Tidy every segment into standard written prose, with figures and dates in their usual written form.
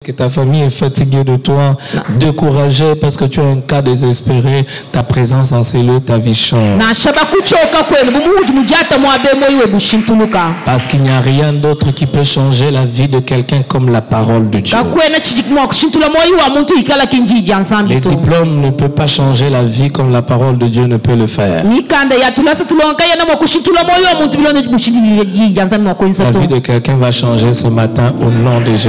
Que ta famille est fatiguée de toi, découragée parce que tu as un cas désespéré, ta présence en cellule, ta vie change. Parce qu'il n'y a rien d'autre qui peut changer la vie de quelqu'un comme la parole de Dieu. Les diplômes ne peuvent pas changer la vie comme la parole de Dieu ne peut le faire. La vie de quelqu'un va changer ce matin au nom de Jésus.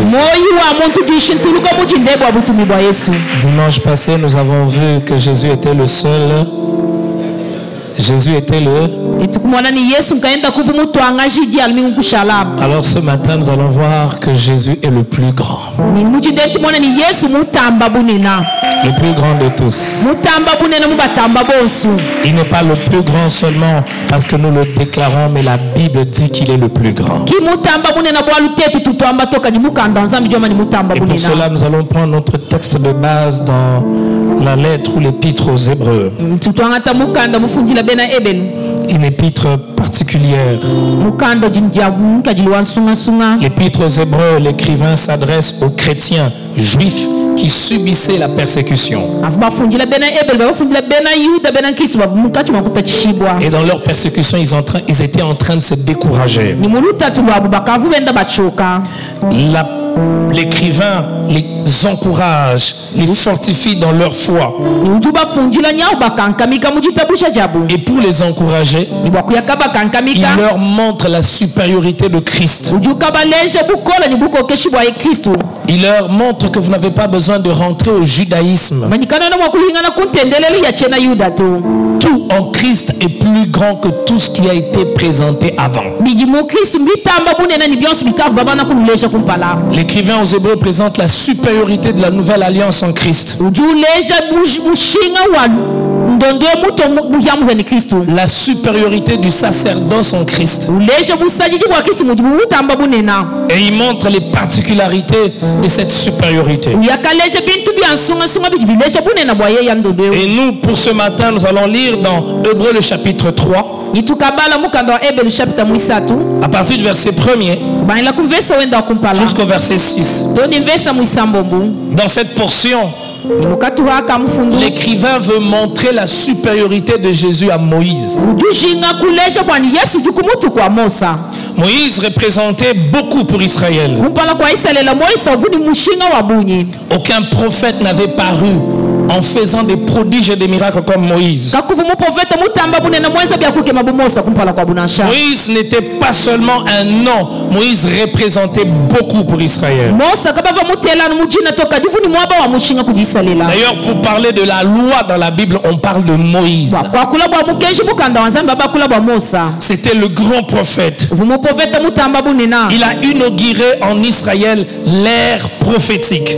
Dimanche passé, nous avons vu que Jésus était le seul. Jésus était le... Alors ce matin, nous allons voir que Jésus est le plus grand. Le plus grand de tous. Il n'est pas le plus grand seulement parce que nous le déclarons, mais la Bible dit qu'il est le plus grand. Et pour cela, nous allons prendre notre texte de base dans la lettre ou l'épître aux Hébreux. Une épître particulière. L'épître aux Hébreux, l'écrivain s'adresse aux chrétiens juifs qui subissaient la persécution. Et dans leur persécution, ils étaient en train de se décourager. L'écrivain les encourage, les fortifie dans leur foi. Et pour les encourager, il leur montre la supériorité de Christ. Il leur montre que vous n'avez pas besoin de rentrer au judaïsme. Tout en Christ est plus grand que tout ce qui a été présenté avant. L'écrivain aux Hébreux présente la supériorité de la nouvelle alliance en Christ. La supériorité du sacerdoce en Christ. Et il montre les particularités de cette supériorité. Et nous, pour ce matin, nous allons lire dans Hébreux le chapitre 3. À partir du verset 1er jusqu'au verset 6. Dans cette portion, l'écrivain veut montrer la supériorité de Jésus à Moïse. Moïse représentait beaucoup pour Israël. Aucun prophète n'avait paru en faisant des prodiges et des miracles comme Moïse. Moïse n'était pas seulement un nom. Moïse représentait beaucoup pour Israël. D'ailleurs, pour parler de la loi dans la Bible, on parle de Moïse. C'était le grand prophète. Il a inauguré en Israël l'ère prophétique.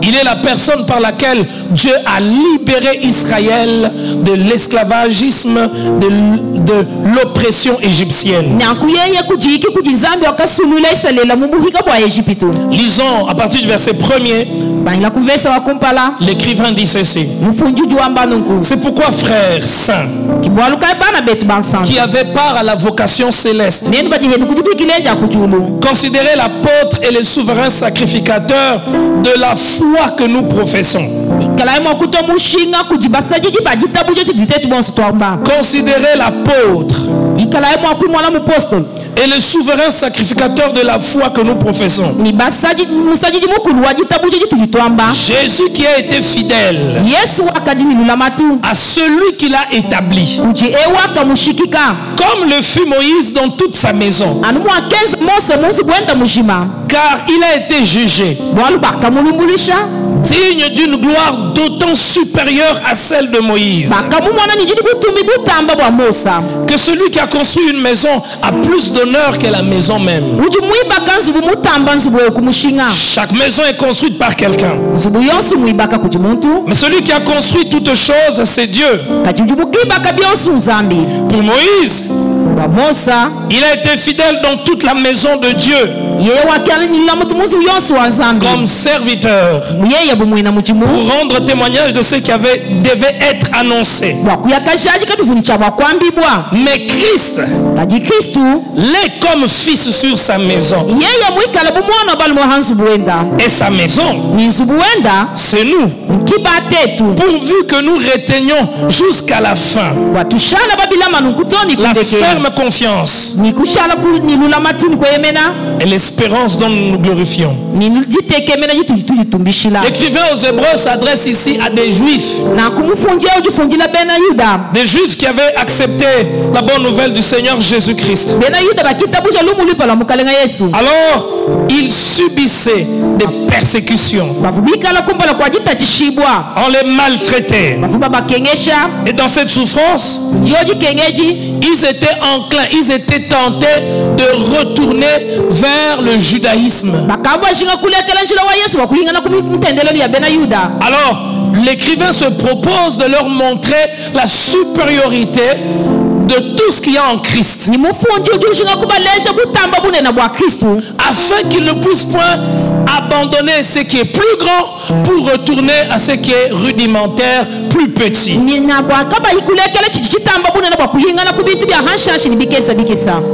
Il est la personne par laquelle Dieu a libéré Israël de l'esclavagisme, de l'oppression égyptienne. Lisons à partir du verset 1er. L'écrivain dit ceci. C'est pourquoi, frères saints, qui avaient part à la vocation céleste, considérez l'apôtre et le souverain sacrificateur de la foi que nous professons. Considérez l'apôtre et le souverain sacrificateur de la foi que nous professons. Jésus qui a été fidèle à celui qui l'a établi, comme le fut Moïse dans toute sa maison, car il a été jugé digne d'une gloire d'autant supérieure à celle de Moïse, que celui qui a construit une maison a plus d'honneur que la maison même. Chaque maison est construite par quelqu'un, mais celui qui a construit toutes choses, c'est Dieu. Pour Moïse, il a été fidèle dans toute la maison de Dieu. comme serviteur pour rendre témoignage de ce qui devait être annoncé. Mais Christ l'est comme fils sur sa maison. Et sa maison, c'est nous. Pourvu que nous retenions jusqu'à la fin la ferme confiance et l'espérance dont nous nous glorifions. L'écrivain aux Hébreux s'adresse ici à des Juifs. Des Juifs qui avaient accepté la bonne nouvelle du Seigneur Jésus-Christ. Alors, ils subissaient des persécutions. On les maltraitait. Et dans cette souffrance, ils étaient enclins, ils étaient tentés de retourner vers le judaïsme. Alors, l'écrivain se propose de leur montrer la supériorité de tout ce qu'il y a en Christ, afin qu'ils ne puissent point abandonner ce qui est plus grand pour retourner à ce qui est rudimentaire, plus petit.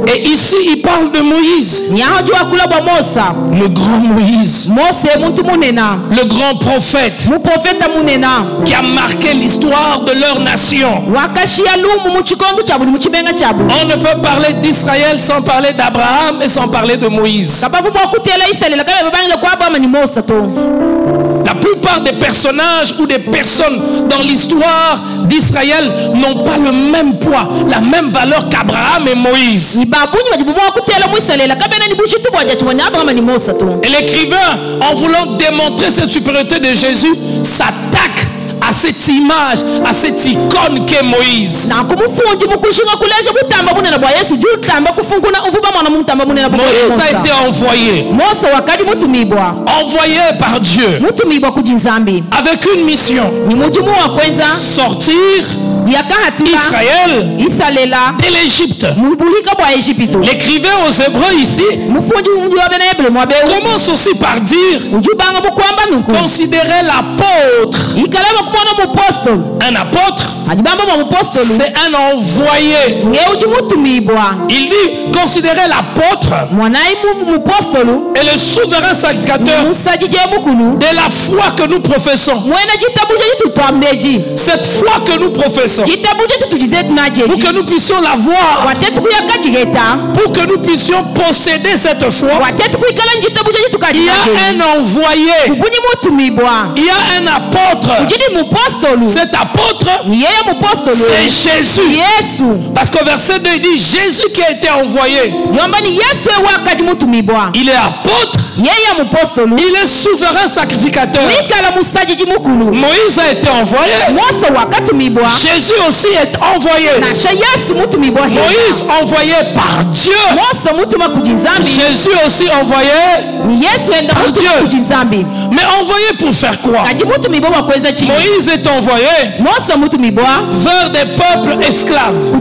Et ici il parle de Moïse, le grand Moïse, le grand prophète qui a marqué l'histoire de leur nation. On ne peut parler d'Israël sans parler d'Abraham et sans parler de Moïse. La plupart des personnages ou des personnes dans l'histoire d'Israël n'ont pas le même poids, la même valeur qu'Abraham et Moïse. Et l'écrivain, en voulant démontrer cette supériorité de Jésus, s'attaque à cette image, à cette icône qu'est Moïse. Moïse a été envoyé par Dieu avec une mission: sortir Israël de l'Égypte. L'écrivain aux Hébreux ici commence aussi par dire: considérez l'apôtre. Un apôtre, c'est un envoyé. Il dit: considérez l'apôtre et le souverain sacrificateur de la foi que nous professons. Cette foi que nous professons, pour que nous puissions la voir, pour que nous puissions posséder cette foi, il y a un envoyé, il y a un apôtre. Cet apôtre, c'est Jésus. Parce qu'au verset 2 il dit: Jésus qui a été envoyé, il est apôtre, il est souverain sacrificateur. Moïse a été envoyé, Jésus aussi est envoyé. Moïse envoyé par Dieu, Jésus aussi envoyé par Dieu. Mais envoyé pour faire quoi? Moïse est envoyé vers des peuples esclaves,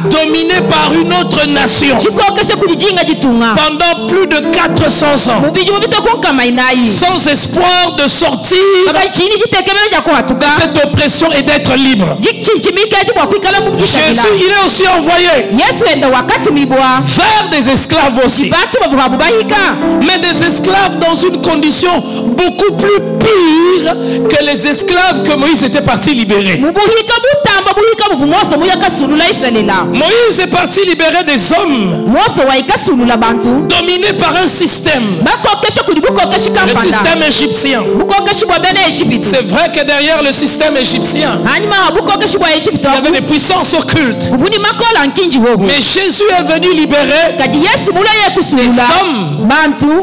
dominés par une autre nation pendant plus de 400 ans, sans espoir de sortir de cette oppression et d'être libre. Jésus, il est aussi envoyé vers des esclaves aussi, mais des esclaves dans une condition beaucoup plus pire que les esclaves que Moïse était parti libérer. Moïse est parti libérer des hommes dominés par un système, le système égyptien. C'est vrai que derrière le système égyptien, il y avait des puissances occultes. Mais Jésus est venu libérer des hommes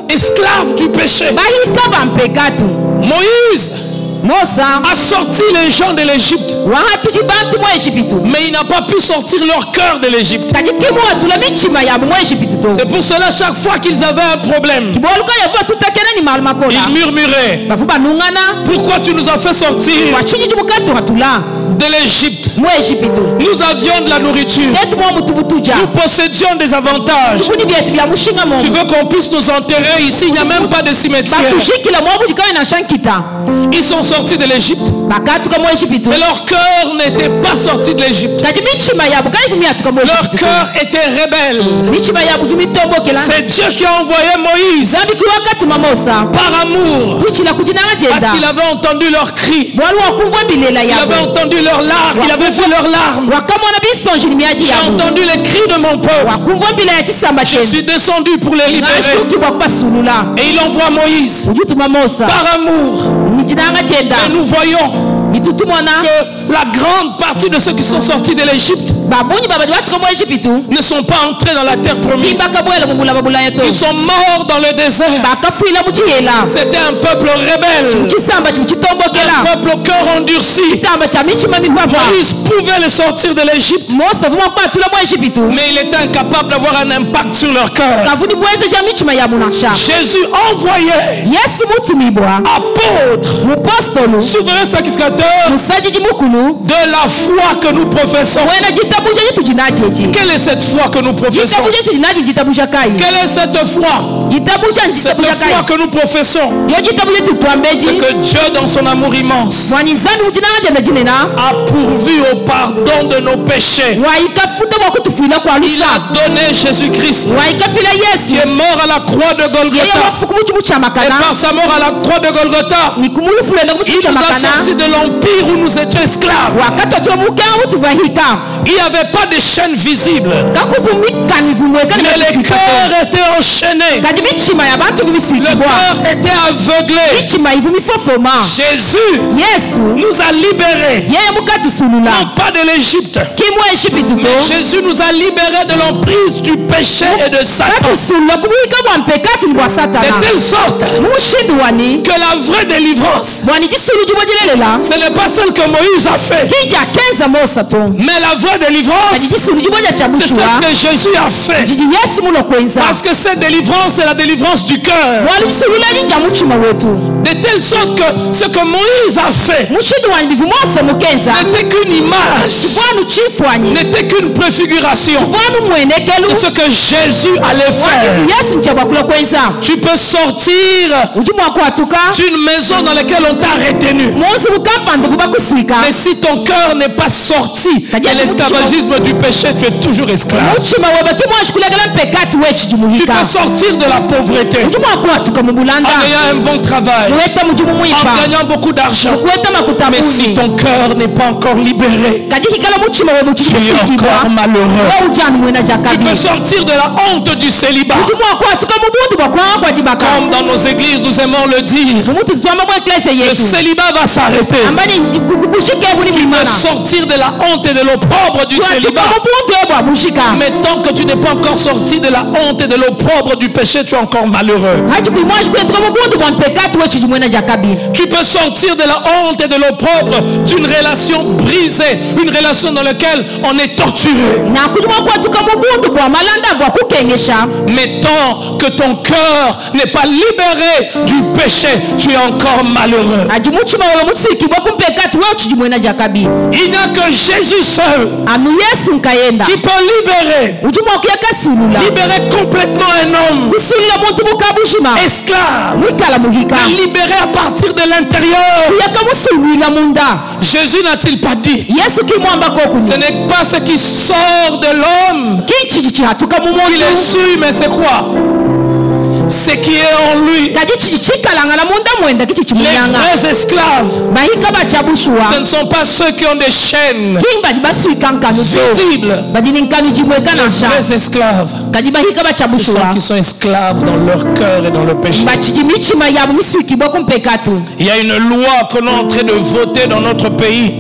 esclaves du péché. Moïse a sorti les gens de l'Égypte, mais il n'a pas pu sortir leur cœur de l'Égypte. C'est pour cela, chaque fois qu'ils avaient un problème, ils murmuraient: pourquoi tu nous as fait sortir de l'Égypte? Nous avions de la nourriture. Nous possédions des avantages. Tu veux qu'on puisse nous enterrer ici? Il n'y a même pas de cimetière. Ils sont sortis de l'Égypte. Mais leur cœur n'était pas sorti de l'Égypte. Leur cœur était rebelle. C'est Dieu qui a envoyé Moïse par amour. Parce qu'il avait entendu leurs cris. Il avait entendu leurs larmes. Il avait vu leurs larmes. J'ai entendu les cris de mon peuple. Je suis descendu pour les libérer. Et il envoie Moïse par amour. Et nous voyons que la grande partie de ceux qui sont sortis de l'Égypte ne sont pas entrés dans la terre promise. Ils sont morts dans le désert. C'était un peuple rebelle, un peuple au cœur endurci. Moïse pouvait les sortir de l'Égypte, mais il était incapable d'avoir un impact sur leur cœur. Jésus envoyait apôtres, souverain sacrificateur de la foi que nous professons. Quelle est cette foi que nous professons? Quelle est cette foi? Cette foi que nous professons, c'est que Dieu, dans son amour immense, a pourvu au pardon de nos péchés. Il a donné Jésus-Christ, qui est mort à la croix de Golgotha. Et par sa mort à la croix de Golgotha, il nous a sortis de l'empire où nous étions esclaves. Il n'y avait pas de chaînes visibles, mais les cœurs étaient enchaînés. Le cœur était aveuglé. Jésus nous a libérés, non pas de l'Égypte, mais Jésus nous a libérés de l'emprise du péché et de Satan, de telle sorte que la vraie délivrance, ce n'est pas celle que Moïse a fait, mais la vraie délivrance, c'est celle que Jésus a fait. Parce que cette délivrance est la délivrance du cœur. De telle sorte que ce que Moïse a fait n'était qu'une image, n'était qu'une préfiguration de ce que Jésus allait faire. Tu peux sortir d'une maison dans laquelle on t'a retenu, mais si ton cœur n'est pas sorti de l'esclavagisme du péché, tu es toujours esclave. Tu peux sortir de la pauvreté en ayant un bon travail, en gagnant beaucoup d'argent, mais si ton cœur n'est pas encore libéré, tu es encore malheureux. Tu peux sortir de la honte du célibat, comme dans nos églises nous aimons le dire. Le célibat va s'arrêter. Tu peux sortir de la honte et de l'opprobre du célibat, mais tant que tu n'es pas encore sorti de la honte et de l'opprobre du péché, tu es encore malheureux. Tu peux sortir de la honte et de l'opprobre d'une relation brisée, une relation dans laquelle on est torturé, mais tant que ton cœur n'est pas libéré du péché, tu es encore malheureux. Il n'y a que Jésus seul qui peut libérer complètement un homme esclave, mais libérer à partir de l'intérieur. Jésus n'a-t-il pas dit, ce n'est pas ce qui sort de l'homme qui les suit, mais c'est quoi? Ce qui est en lui. Les vrais esclaves, ce ne sont pas ceux qui ont des chaînes visibles. Les vrais esclaves, ce sont ceux qui sont esclaves dans leur cœur et dans le péché. Il y a une loi que l'on est en train de voter dans notre pays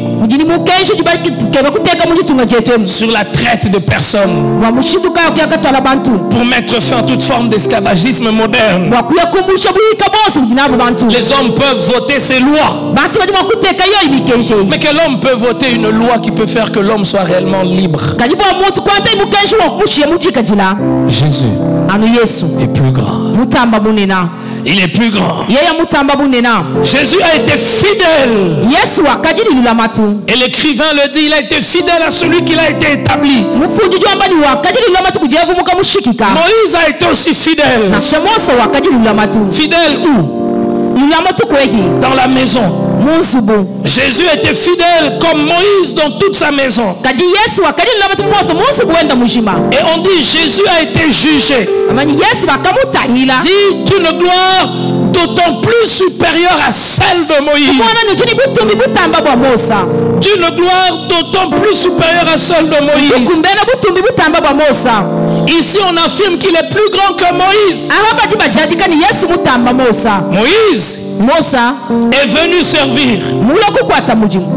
sur la traite de personnes, pour mettre fin à toute forme d'esclavagisme moderne. Les hommes peuvent voter ces lois, mais quel homme peut voter une loi qui peut faire que l'homme soit réellement libre? Jésus est plus grand. il est plus grand. Jésus a été fidèle. Et l'écrivain le dit, il a été fidèle à celui qui l'a été établi. Moïse a été aussi fidèle. Fidèle où? Dans la maison. Jésus était fidèle comme Moïse dans toute sa maison. Et on dit Jésus a été jugé. Dit d'une gloire d'autant plus supérieure à celle de Moïse. D'une gloire d'autant plus supérieure à celle de Moïse. Ici on affirme qu'il est plus grand que Moïse. Moïse est venu servir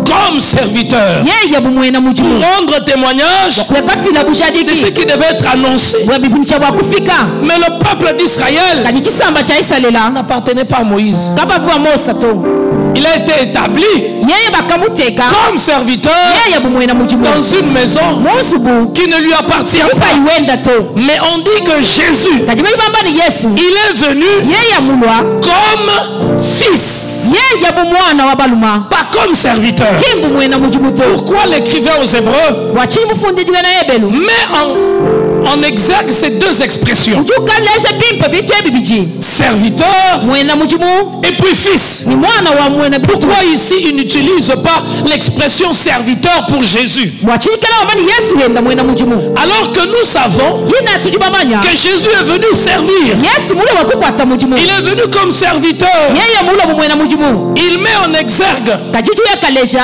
comme serviteur pour rendre témoignage de ce qui devait être annoncé. Mais le peuple d'Israël n'appartenait pas à Moïse. Il a été établi comme serviteur dans une maison qui ne lui appartient pas. Mais on dit que Jésus, il est venu comme fils, pas comme serviteur. Pourquoi l'écrivain aux Hébreux met en exergue ces deux expressions, serviteur et puis fils? Pourquoi ici il n'utilise pas l'expression serviteur pour Jésus, alors que nous savons que Jésus est venu servir? Il est venu comme serviteur. Il met en exergue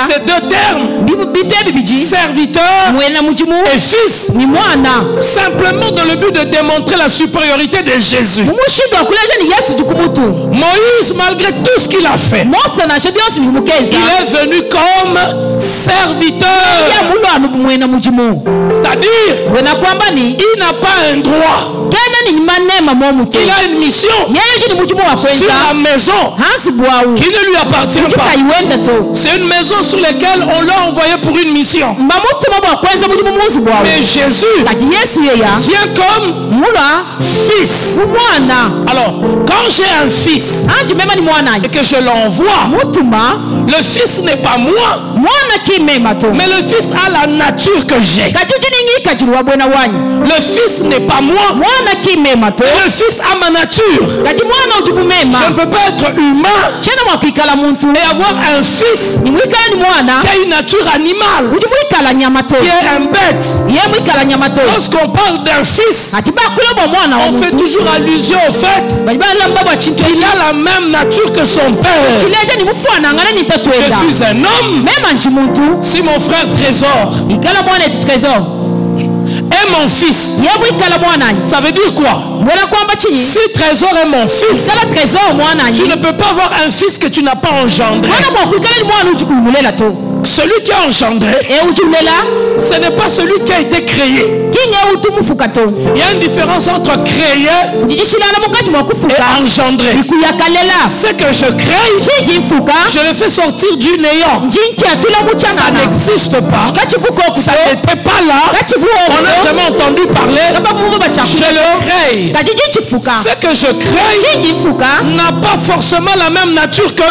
ces deux termes, serviteur et fils, simplement dans le but de démontrer la supériorité de Jésus. Moïse, malgré tout ce qu'il a fait, il est venu comme serviteur. C'est-à-dire, il n'a pas un droit. Il a une mission sur la maison qui ne lui appartient pas. C'est une maison sur laquelle on l'a envoyé pour une mission. Mais Jésus vient comme fils. Alors, quand j'ai un fils et que je l'envoie, le fils n'est pas moi, mais le fils a la nature que j'ai. Le fils n'est pas moi, mais le fils a ma nature. Je ne peux pas être humain et avoir un fils qui a une nature animale, qui est un bête. Lorsqu'on parle d'un fils, on fait toujours allusion au fait qu'il a la même nature que son père. Je suis un homme. Si mon frère Trésor est mon fils, ça veut dire quoi? Si Trésor est mon fils, tu ne peux pas avoir un fils que tu n'as pas engendré. Celui qui a engendré, ce n'est pas celui qui a été créé. Il y a une différence entre créer et engendrer. Ce que je crée, je le fais sortir du néant. Ça n'existe pas. Ça n'était pas là. On n'a jamais entendu parler. Je le crée. Ce que je crée n'a pas forcément la même nature que moi.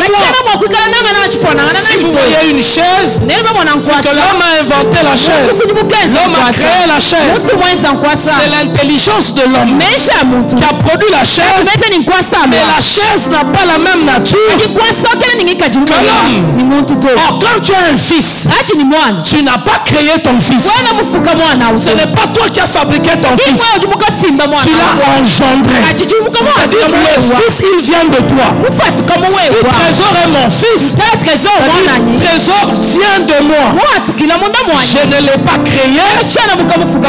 Si vous voyez une chaise, c'est que l'homme a inventé la chaise. L'homme a créé la chaise. C'est l'intelligence de l'homme qui a produit la chaise. Mais la chaise n'a pas la même nature que l'homme. Or, quand tu as un fils, tu n'as pas créé ton fils. Ce n'est pas toi qui as fabriqué ton fils. Tu l'as engendré. C'est-à-dire le fils, il vient de toi. Si Trésor est mon fils, Trésor vient de moi. Je ne l'ai pas créé,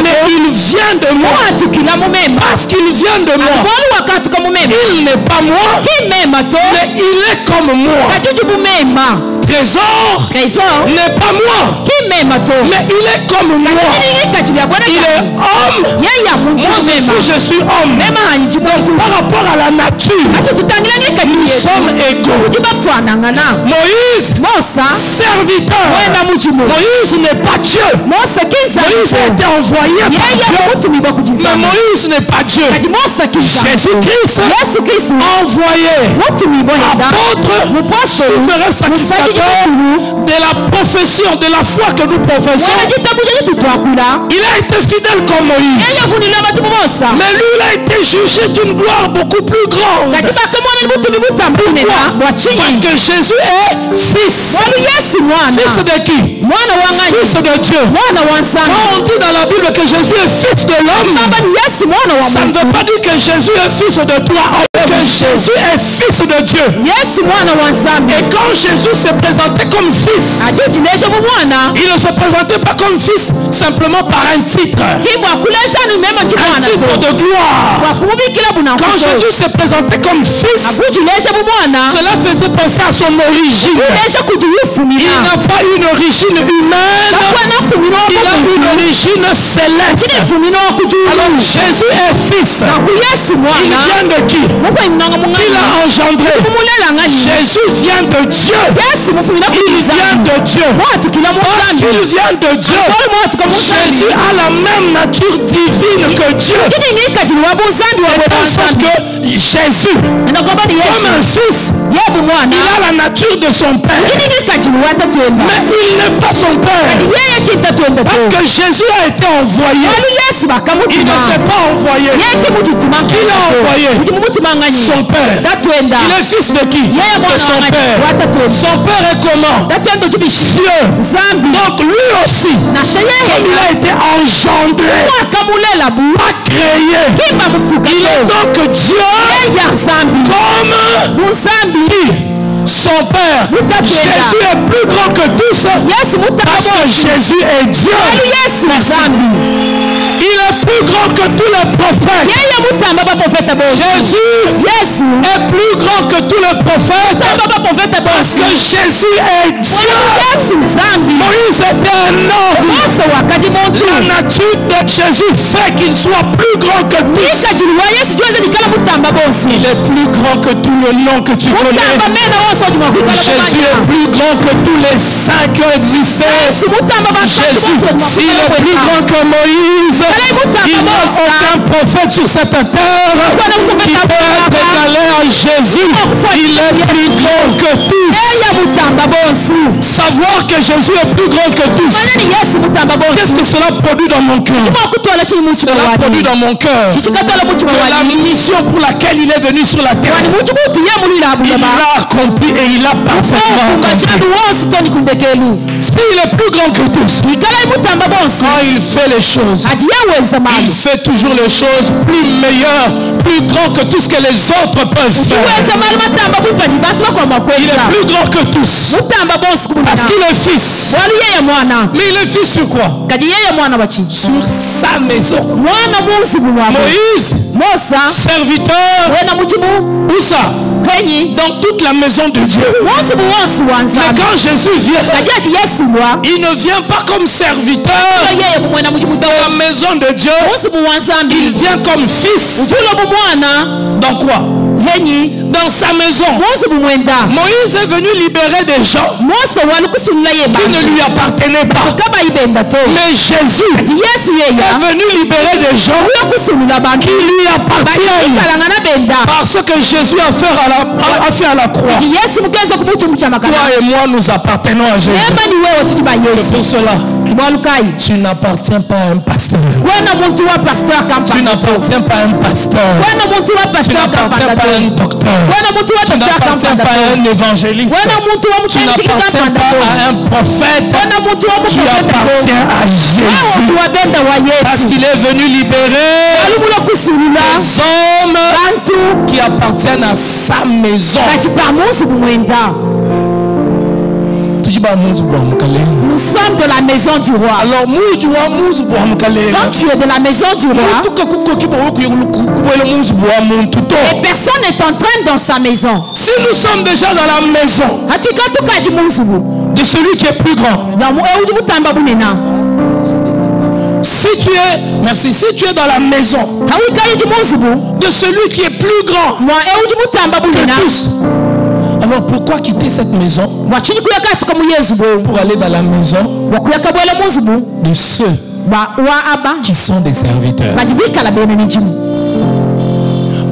mais il vient de moi. Parce qu'il vient de moi. Il n'est pas moi, mais il est comme moi. Trésor n'est pas moi, Mais il est comme moi. Il est homme. Moi aussi je suis homme. Donc par rapport à la nature, nous sommes égaux. Moïse, serviteur. Moïse n'est pas Dieu. Moïse a été envoyé par Dieu. Mais Moïse n'est pas Dieu. Jésus-Christ envoyé. Apôtre, souverain sacrificateur de la profession, de la foi que nous professons. Il a été fidèle comme Moïse. Mais lui, il a été jugé d'une gloire beaucoup plus grande. Pourquoi? Parce que Jésus est fils. Fils de qui? Fils de Dieu. Quand on dit dans la Bible que Jésus est fils de l'homme, ça ne veut pas dire que Jésus est fils de toi, que Jésus est fils de Dieu. Et quand Jésus s'est présenté comme fils, il ne se présentait pas comme fils simplement par un titre. Un titre de gloire. Quand Jésus s'est présenté comme fils, cela faisait penser à son origine. Il n'a pas une origine humaine, il a une origine céleste. Alors Jésus est fils. Il vient de qui? Qui l'a engendré? Jésus vient de Dieu. Il vient de Dieu. Parce qu'il vient de Dieu, Jésus a la même nature divine que Dieu. Et en sorte que Jésus, comme un fils, il a la nature de son père. Mais il n'est pas son père. Parce que Jésus a été envoyé. Il ne s'est pas envoyé. Qui l'a envoyé? Son père. Il est fils de qui? De son père. Son père est comment? Dieu. Donc lui aussi, comme il a été engendré, pas créé, il est donc Dieu comme qui? Son père. Jésus est plus grand que tous parce que Jésus est Dieu. Il est plus grand que tous les prophètes. Jésus est plus grand que tous les prophètes parce que Jésus est Dieu. Moïse était un homme. La nature de Jésus fait qu'il soit plus grand que tous. Il est plus grand que tout le nom que tu connais. Jésus est plus grand que tous les saints qui ont existé. Jésus, s'il est plus grand que Moïse, il n'y a aucun prophète sur cette terre qui peut être égalé à Jésus. Il est plus grand que tous. Savoir que Jésus est plus grand que tous, qu'est-ce que cela produit dans mon cœur? Cela produit dans mon cœur que la mission pour laquelle il est venu sur la terre, il l'a accompli et il l'a parfaitement accompli. S'il est plus grand que tous, quand il fait les choses, il fait toujours les choses plus meilleures, plus grand que tout ce que les autres peuvent faire. Il est plus grand que tous parce qu'il est fils. Mais il est fils sur quoi? Sur sa maison. Moïse, serviteur, où ça? Dans toute la maison de Dieu. Mais quand Jésus vient, il ne vient pas comme serviteur dans la maison de Dieu. Il vient comme fils. Dans quoi? Dans sa maison. Moïse est venu libérer des gens qui ne lui appartenaient pas. Mais Jésus est venu libérer des gens qui lui appartiennent. Parce que Jésus a fait à la croix. Toi et moi, nous appartenons à Jésus. C'est pour cela. Tu n'appartiens pas à un pasteur. Tu n'appartiens pas à un pasteur. Tu n'appartiens pas à un docteur. Tu n'appartiens pas à un évangéliste. Tu n'appartiens pas à un prophète. Tu appartiens à Jésus. Parce qu'il est venu libérer les hommes qui appartiennent à sa maison. Nous sommes de la maison du roi. Alors, quand tu es de la maison du roi, et personne n'est en train dans sa maison. Si nous sommes déjà dans la maison de celui qui est plus grand. Si tu es, merci, si tu es dans la maison de celui qui est plus grand que tous, alors pourquoi quitter cette maison pour aller dans la maison de ceux qui sont des serviteurs?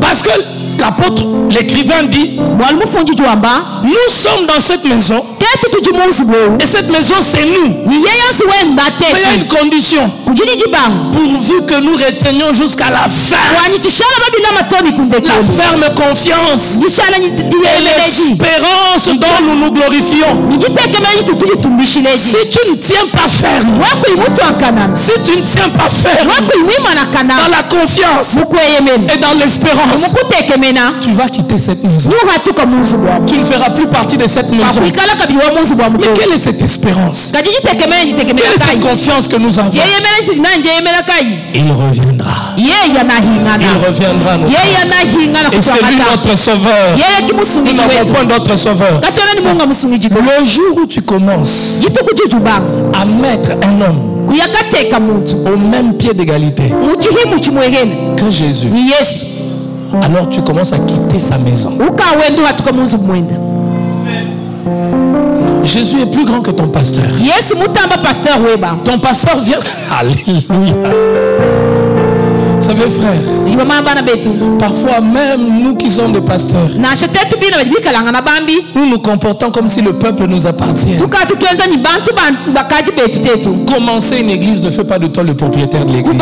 Parce que l'apôtre, l'écrivain dit, nous sommes dans cette maison et cette maison c'est nous. Mais il y a une condition, pourvu que nous retenions jusqu'à la fin la ferme confiance et l'espérance dont nous nous glorifions. Si tu ne tiens pas ferme, si tu ne tiens pas ferme dans la confiance et dans l'espérance, tu vas quitter cette maison. Tu ne feras plus partie de cette maison. Mais quelle est cette espérance? Quelle est cette confiance que nous avons? Il reviendra. Il reviendra. Et c'est lui notre sauveur. Nous n'avons point d'autre sauveur. Le jour où tu commences à mettre un homme au même pied d'égalité que Jésus, alors tu commences à quitter sa maison. Jésus est plus grand que ton pasteur. Ton pasteur vient. Alléluia. Vous savez, frère, parfois même nous qui sommes des pasteurs, nous nous comportons comme si le peuple nous appartient. Commencer une église ne fait pas de toi le propriétaire de l'église.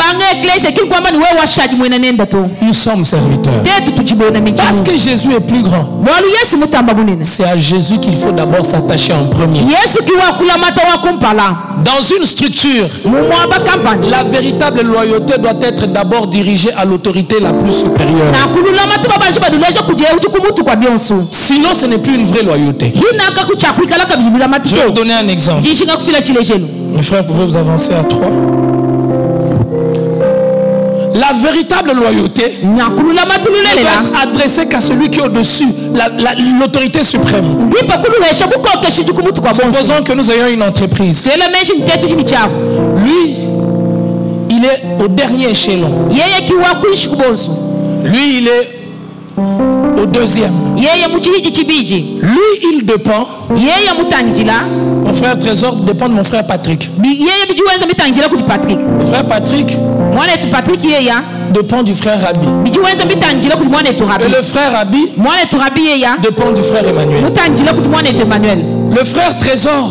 Nous sommes serviteurs. Parce que Jésus est plus grand, c'est à Jésus qu'il faut d'abord s'attacher en premier. Dans une structure, la véritable loyauté doit être d'abord dirigée à l'autorité la plus supérieure. Sinon, ce n'est plus une vraie loyauté. Je vais vous donner un exemple. Mes frères, vous pouvez vous avancer à 3. La véritable loyauté ne va être adressée qu'à celui qui est au-dessus, l'autorité suprême. Supposons que nous ayons une entreprise. Lui, il est au dernier échelon. Lui, il est au deuxième. Lui, il dépend. Mon frère Trésor dépend de mon frère Patrick. Le frère Patrick dépend du frère Rabbi. Et le frère Rabbi dépend du frère Emmanuel. Le frère Trésor,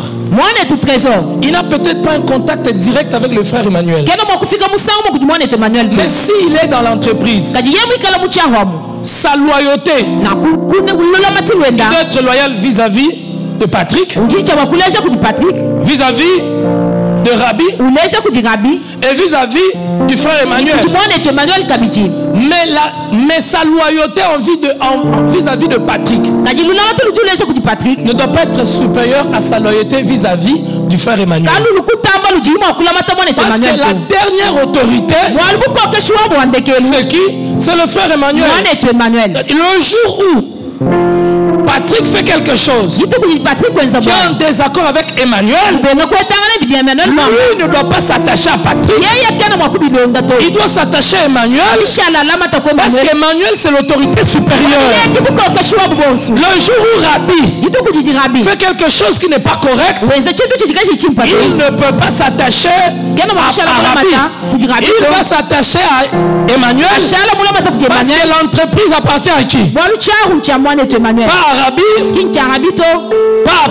il n'a peut-être pas un contact direct avec le frère Emmanuel. Mais s'il est dans l'entreprise, sa loyauté doit être loyale vis-à-vis de Patrick, vis-à-vis de Rabbi et vis-à-vis du frère Emmanuel. Mais sa loyauté vis-à-vis de Patrick ne doit pas être supérieure à sa loyauté vis-à-vis du frère Emmanuel. Parce que la dernière autorité, c'est qui? C'est le frère Emmanuel. Le jour où Patrick fait quelque chose qui est en désaccord avec Emmanuel, lui ne doit pas s'attacher à Patrick. Il doit s'attacher à Emmanuel, parce qu'Emmanuel c'est l'autorité supérieure. Le jour où Rabbi fait quelque chose qui n'est pas correct, il ne peut pas s'attacher à Rabbi. Il doit s'attacher à Emmanuel, parce que l'entreprise appartient à qui? Pas à Rabbi, pas à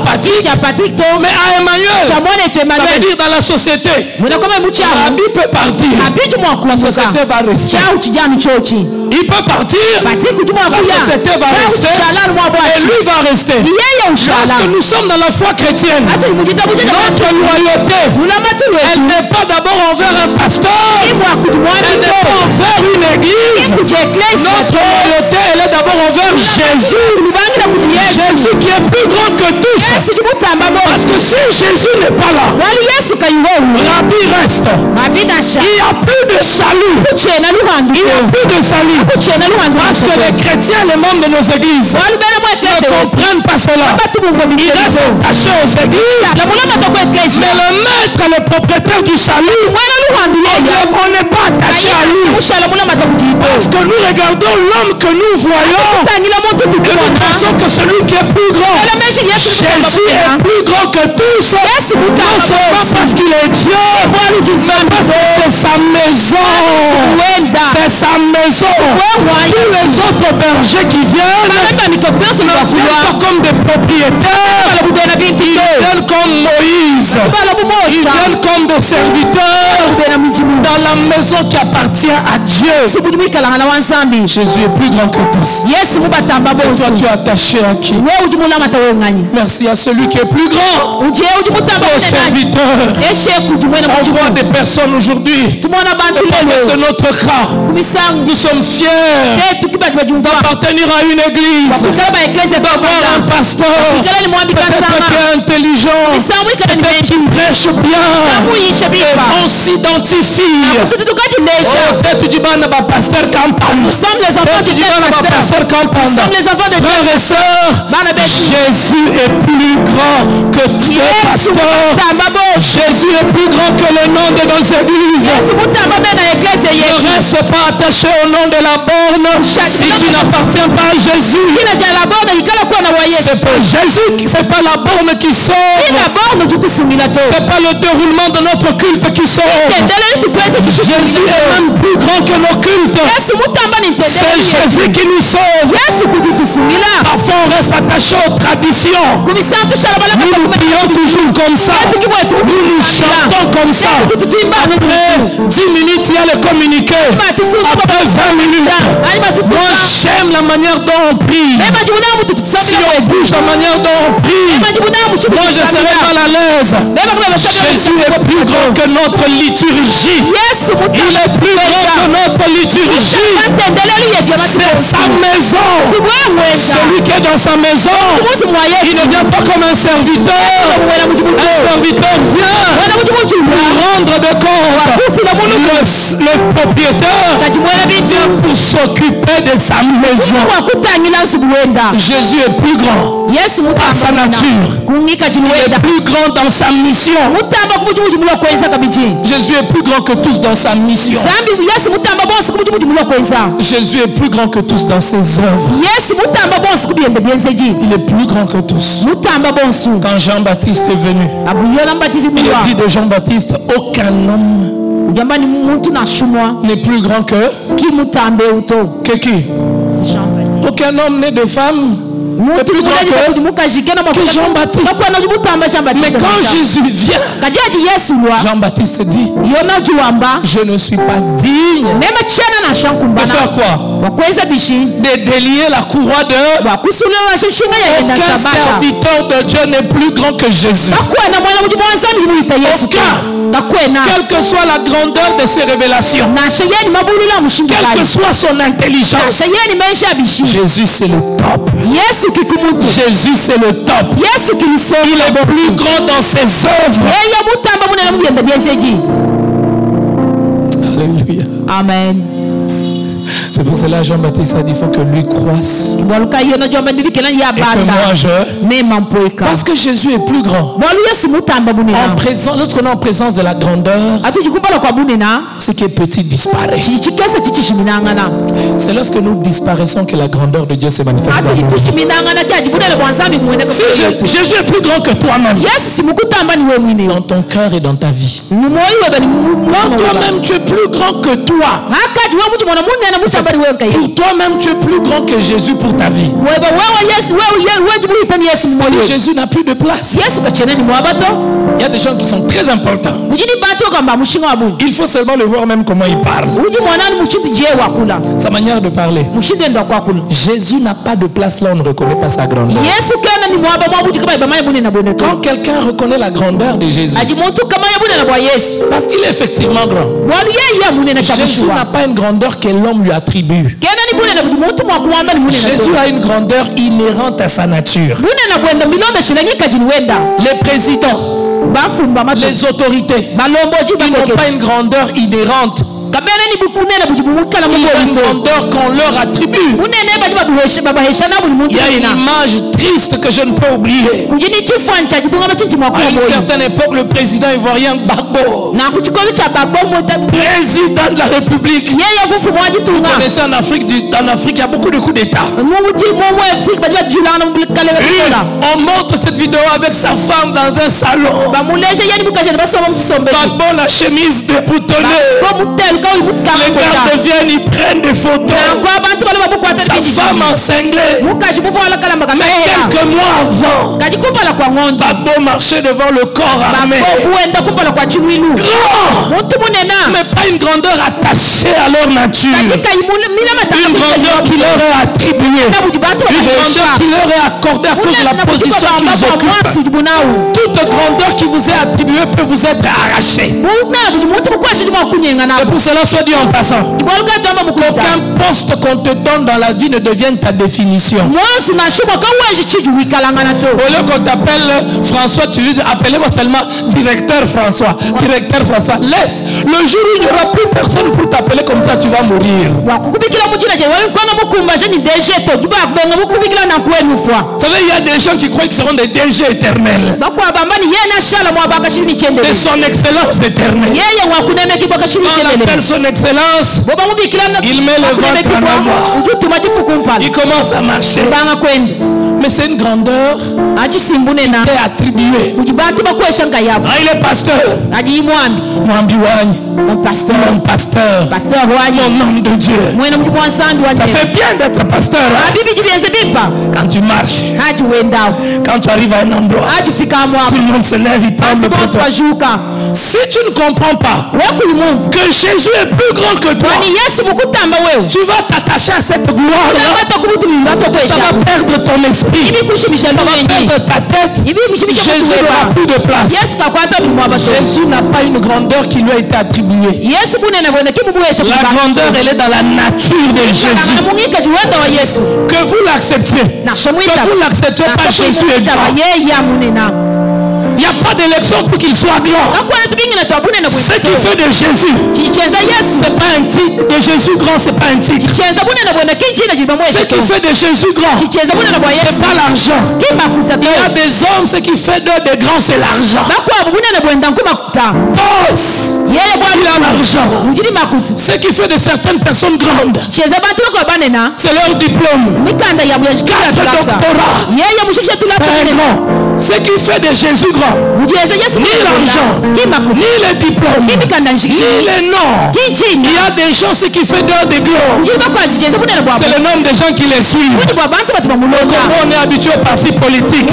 Patrick, mais à Emmanuel. Ça veut dire dans la société, Rabbi peut partir, la société va rester. Il peut partir, la société va rester, et lui va rester. Lorsque nous sommes dans la foi chrétienne, notre loyauté, elle n'est pas d'abord envers un pasteur, elle n'est pas envers une église. Notre loyauté, elle est d'abord envers Jésus. Jésus qui est plus grand que tous. Parce que si Jésus n'est pas là, Rabbi reste. Il n'y a plus de salut. Il n'y a plus de salut. Parce que les chrétiens, les membres de nos églises ne comprennent pas cela. Ils restent attachés aux églises. Mais le maître, le propriétaire du salut, on n'est pas attaché à lui. Parce que nous regardons l'homme que nous voyons et nous pensons que celui qui est plus grand, Jésus est plus grand que tous. Non seulement parce qu'il est Dieu, mais parce que c'est sa maison. C'est sa maison. Tous les autres bergers qui viennent, ne viennent pas comme des propriétaires. Ils viennent comme Moïse. Ils viennent comme des serviteurs dans la maison qui appartient à Dieu. Jésus est plus grand que tous. Et toi tu es attaché à qui? Merci à celui qui est plus grand. Aux serviteurs. On voit des personnes aujourd'hui. C'est notre cas. Nous sommes fiers d'appartenir à une église, d'avoir un pasteur peut-être qui est intelligent, peut-être qui prêche bien, et on s'identifie. Peut-être du pasteur Campagne, peut-être du pasteur Campagne. Frères et sœurs, Jésus est plus grand que tous les pasteurs. Jésus est plus grand que le nom de nos églises. Ne reste pas attaché au nom de la borne si tu n'appartiens pas à Jésus. C'est pas Jésus, c'est pas la borne qui sauve. C'est pas le déroulement de notre culte qui sauve. Jésus est même plus grand que nos cultes. C'est Jésus qui nous sauve. Parfois on reste attaché aux traditions. Nous prions toujours comme ça. Nous chantons comme ça. Après 10 minutes, il y a le communiqué. Après 20 minutes. Moi j'aime la manière dont on prie. Si on bouge la manière dont on prie, moi je serai mal à l'aise. Jésus est plus grand que notre liturgie. Il est plus grand que notre liturgie. C'est sa maison. Celui qui est dans sa maison, il ne vient pas comme un serviteur. Un serviteur vient pour rendre de compte. Le propriétaire vient pour s'occuper de sa maison. Jésus est plus grand par sa nature. Il est plus grand dans sa mission. Jésus est plus grand que tous dans sa mission. Jésus est plus grand que tous dans ses œuvres. Il est plus grand que tous. Quand Jean-Baptiste est venu, il a dit de Jean-Baptiste, aucun homme n'est plus grand que qui? Aucun homme né de femme est plus grand que Jean-Baptiste. Mais quand Jésus vient, Jean-Baptiste dit, je ne suis pas digne de faire quoi? De délier la courroie de... Aucun serviteur de Dieu n'est plus grand que Jésus. Aucun. Quelle que soit la grandeur de ses révélations, quelle que soit son intelligence, Jésus c'est le top. Jésus c'est le top. Il est plus grand dans ses œuvres. Alléluia. Amen. C'est pour cela Jean-Baptiste a dit il faut que lui croisse et que moi je... Parce que Jésus est plus grand. Lorsqu'on est en présence de la grandeur, ce qui est petit disparaît. C'est lorsque nous disparaissons que la grandeur de Dieu se manifeste dans nous. Si Jésus est plus grand que toi-même, dans ton cœur et dans ta vie, quand toi-même tu es plus grand que toi, pour toi-même tu es plus grand que Jésus pour ta vie. Jésus n'a plus de place. Il y a des gens qui sont très importants. Il faut seulement le voir même comment il parle. Sa manière de parler. Jésus n'a pas de place là, on ne reconnaît pas sa grandeur. Quand quelqu'un reconnaît la grandeur de Jésus, parce qu'il est effectivement grand, Jésus n'a pas une grandeur que l'homme lui attribue. Jésus a une grandeur inhérente à sa nature. Les présidents, les autorités, ils n'ont pas une grandeur inhérente. Il y a une grandeur qu'on leur attribue. Il y a une image triste que je ne peux oublier. À une certaine époque, le président ivoirien Gbagbo, président de la République. Vous connaissez en Afrique, il y a beaucoup de coups d'État. On montre cette vidéo avec sa femme dans un salon. Gbagbo, la chemise déboutonnée. Les gardes viennent, ils prennent des photos. Sa femme en cinglé. Mais quelques mois avant, Gbagbo marchait devant le corps armé. Grand, mais pas une grandeur attachée à leur nature. Une grandeur qui leur est attribuée. Une grandeur qui leur est accordée à cause de la position qu'ils occupent. Toute grandeur qui vous est attribuée peut vous être arrachée. Et pour cela, soit dit en passant, qu'aucun poste qu'on te donne dans la vie ne devienne ta définition. Au lieu qu'on t'appelle François, tu dis appelez-moi seulement directeur François. Directeur François. Laisse. Le jour où il n'y aura plus personne pour t'appeler comme ça, tu vas mourir. Vous savez, il y a des gens qui croient qu'ils seront des DG éternels. Et son excellence éternelle. On appelle son excellence. Il met le ventre en avant. Il commence à marcher. Mais c'est une grandeur qui est attribuée. Il est pasteur. Mon pasteur. Mon homme de Dieu. Ça fait bien d'être pasteur. Quand tu marches, quand tu arrives à un endroit, tout le monde se lève, il tremble pour toi. Si tu ne comprends pas que Jésus est plus grand que toi, tu vas t'attacher à cette gloire-là. Ça va perdre ton esprit. Ça va perdre ta tête. Jésus n'aura plus de place. Jésus n'a pas une grandeur qui lui a été attribuée. La grandeur, elle est dans la nature de Jésus. Que vous l'acceptiez, que vous l'acceptez pas, Jésus est grand. Il n'y a pas d'élection pour qu'il soit grand. Ce qui fait de Jésus, c'est pas un titre. De Jésus grand, c'est pas un titre. Ce qui fait de Jésus grand, c'est pas l'argent. Il y a des hommes, ce qui fait d'eux des grands, c'est l'argent. Boss, il a l'argent. Ce qui fait de certaines personnes grandes, c'est leur diplôme. 4 doctorats. C'est grand. Ce qui fait de Jésus grand, ni l'argent, ni les diplômes, ni les noms. Il y a des gens, ce qui fait d'eux des glorieux, c'est le nombre de gens qui les suivent. Comment on est habitué aux partis politiques.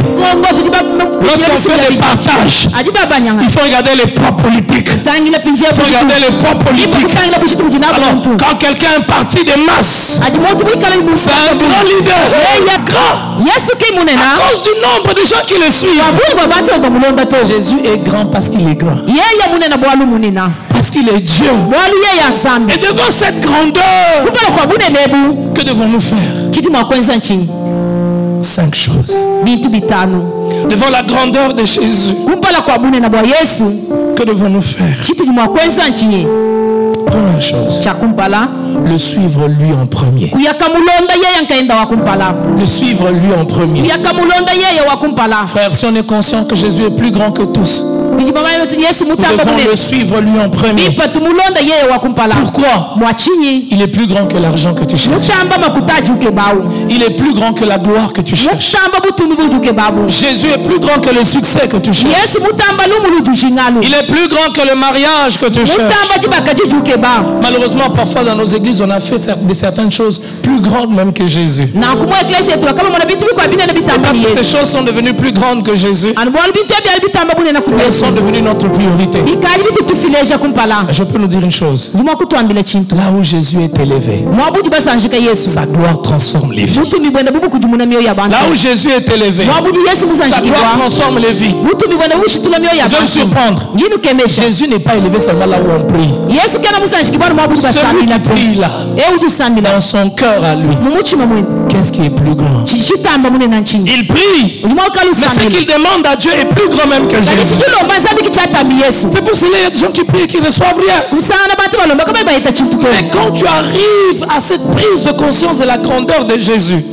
Lorsqu'on fait des partages, il faut regarder les poids politiques. Il faut regarder les poids politiques. Alors, quand quelqu'un est un parti de masse, c'est un grand leader. Grand. À cause du nombre de gens qui le suivent. Jésus est grand parce qu'il est grand. Parce qu'il est Dieu. Et devant cette grandeur, que devons-nous faire? 5 choses. Devant la grandeur de Jésus, que devons-nous faire? Première chose, le suivre lui en premier. Le suivre lui en premier. Frère, si on est conscient que Jésus est plus grand que tous, nous devons le suivre lui en premier. Pourquoi? Il est plus grand que l'argent que tu cherches. Il est plus grand que la gloire que tu cherches. Jésus est plus grand que le succès que tu cherches. Il est plus grand que le mariage que tu cherches. Malheureusement, parfois dans nos églises, on a fait certaines choses plus grandes même que Jésus. Parce que ces choses sont devenues plus grandes que Jésus. Elles sont devenues notre priorité. Je peux nous dire une chose. Là où Jésus est élevé, sa gloire transforme les vies. Là où Jésus est élevé, sa gloire transforme les vies. Je vais me surprendre. Jésus n'est pas élevé seulement là où on prie. Celui qui prie lui là, dans son cœur à lui, qu'est-ce qui est plus grand? Il prie, mais ce qu'il demande à Dieu est plus grand même que Jésus. C'est pour cela qu'il y a des gens qui prient et qui ne reçoivent rien. Mais quand tu arrives à cette prise de conscience de la grandeur de Jésus,